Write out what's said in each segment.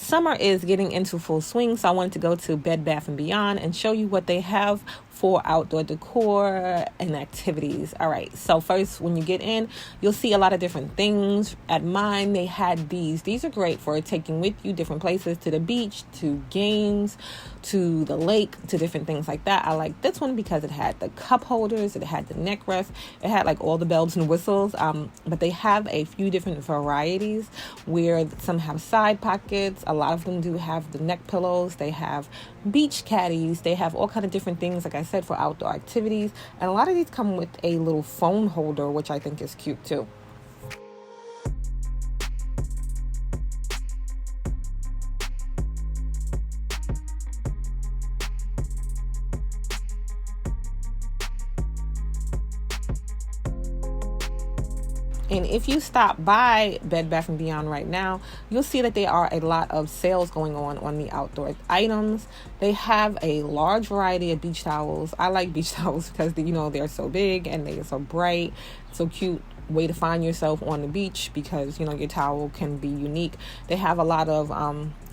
Summer is getting into full swing, so I wanted to go to Bed Bath & Beyond and show you what they have for outdoor decor and activities. All right, so first, when you get in, you'll see a lot of different things. At mine, they had these. These are great for taking with you different places, to the beach, to games, to the lake, to different things like that. I like this one because it had the cup holders, it had the neck rest, it had like all the bells and whistles, but they have a few different varieties where some have side pockets. A lot of them do have the neck pillows. They have beach caddies. They have all kind of different things, like I said, for outdoor activities. And a lot of these come with a little phone holder, which I think is cute too. And if you stop by Bed Bath & Beyond right now, you'll see that there are a lot of sales going on the outdoor items. They have a large variety of beach towels. I like beach towels because, they're so big and they're so bright, so cute way to find yourself on the beach because, your towel can be unique. They have a lot of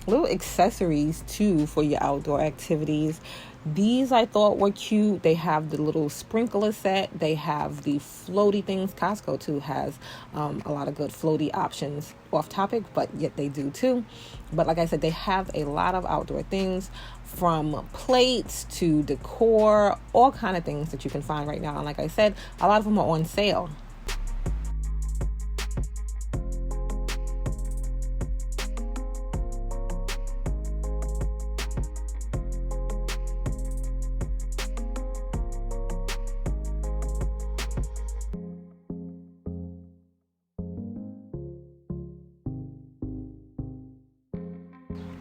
little accessories, too, for your outdoor activities. These I thought were cute. They have the little sprinkler set. They have the floaty things. Costco too has a lot of good floaty options. Off topic, but yet they do too. But like I said, they have a lot of outdoor things, from plates to decor, all kind of things that you can find right now. And like I said, a lot of them are on sale.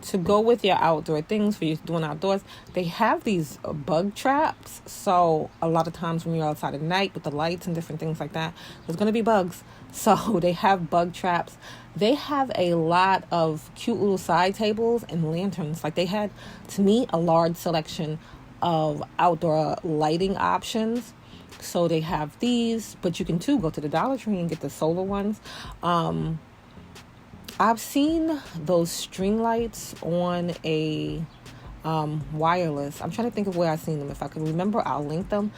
To go with your outdoor things for you doing outdoors, they have these bug traps. So a lot of times when you're outside at night with the lights and different things like that, there's going to be bugs. So they have bug traps. They have a lot of cute little side tables and lanterns. Like, they had, to me, a large selection of outdoor lighting options. So they have these, but you can too go to the Dollar Tree and get the solar ones. I've seen those string lights on a wireless. I'm trying to think of where I've seen them. If I can remember, I'll link them.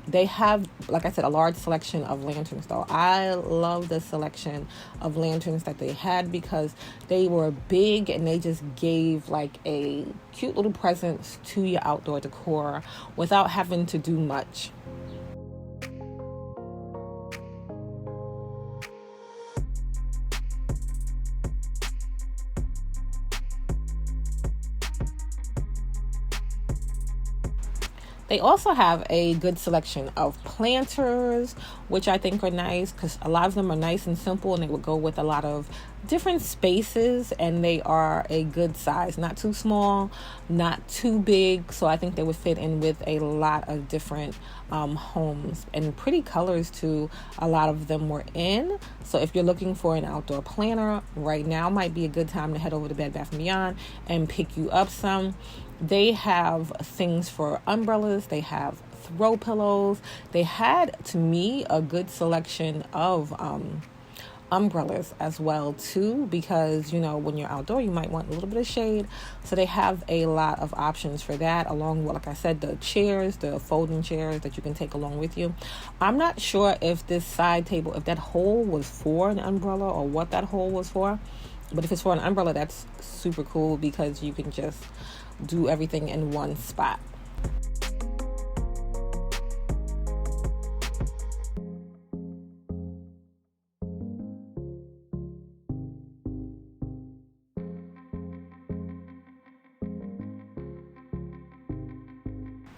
They have, like I said, a large selection of lanterns, though. I love the selection of lanterns that they had because they were big and they just gave like a cute little presence to your outdoor decor without having to do much. They also have a good selection of planters, which I think are nice because a lot of them are nice and simple, and they would go with a lot of different spaces, and they are a good size, not too small, not too big. So I think they would fit in with a lot of different homes, and pretty colors too. A lot of them were in. So if you're looking for an outdoor planter right now, might be a good time to head over to Bed Bath & Beyond and pick you up some. They have things for umbrellas. They have throw pillows. They had, to me, a good selection of umbrellas as well too, because when you're outdoor you might want a little bit of shade. So they have a lot of options for that, along with, like I said, the chairs, the folding chairs that you can take along with you. I'm not sure if this side table, if that hole was for an umbrella or what that hole was for, but if it's for an umbrella, that's super cool because you can just do everything in one spot.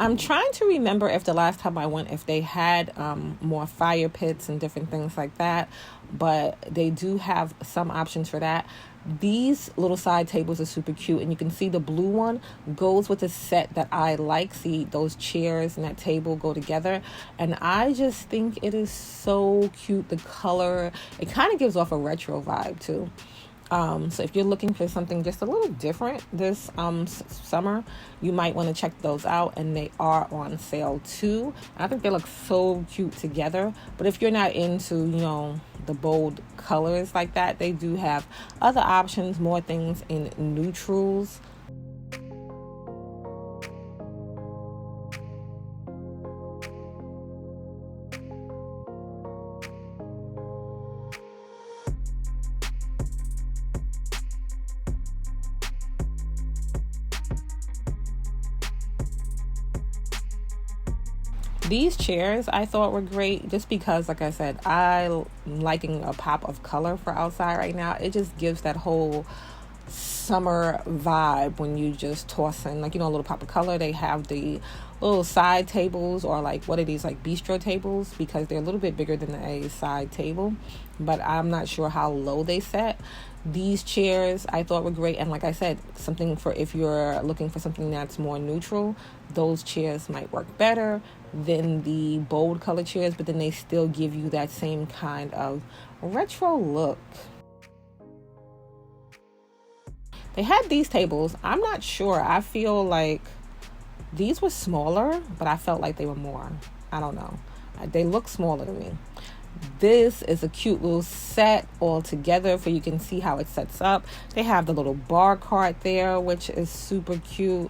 I'm trying to remember if the last time I went, if they had more fire pits and different things like that, but they do have some options for that. These little side tables are super cute, and you can see the blue one goes with a set that I like. See, those chairs and that table go together, and I just think it is so cute. The color, it kind of gives off a retro vibe too. So if you're looking for something just a little different this summer, you might want to check those out, and they are on sale too. I think they look so cute together. But if you're not into, the bold colors like that. They do have other options, more things in neutrals. These chairs I thought were great just because, like I said, I'm liking a pop of color for outside right now. It just gives that whole summer vibe when you just toss in, like, a little pop of color. They have the little side tables, or like, what are these, like bistro tables, because they're a little bit bigger than a side table, but I'm not sure how low they set. These chairs I thought were great, and like I said, something for if you're looking for something that's more neutral, those chairs might work better than the bold color chairs, but then they still give you that same kind of retro look. They had these tables. I'm not sure. I feel like these were smaller, but I felt like they were more. I don't know. They look smaller to me. This is a cute little set all together, for you can see how it sets up. They have the little bar cart there, which is super cute,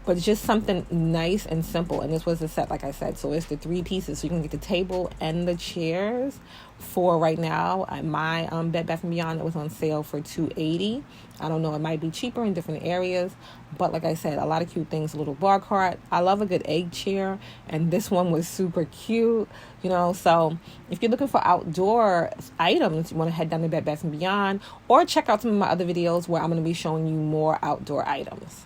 but it's just something nice and simple. And this was a set, like I said, so it's the 3 pieces, so you can get the table and the chairs for right now. At my Bed Bath & Beyond, it was on sale for $280. I don't know, it might be cheaper in different areas, but like I said, a lot of cute things. A little bar cart. I love a good egg chair, and this one was super cute, so if you're looking for outdoor items, you want to head down to Bed Bath & Beyond, or check out some of my other videos where I'm going to be showing you more outdoor items.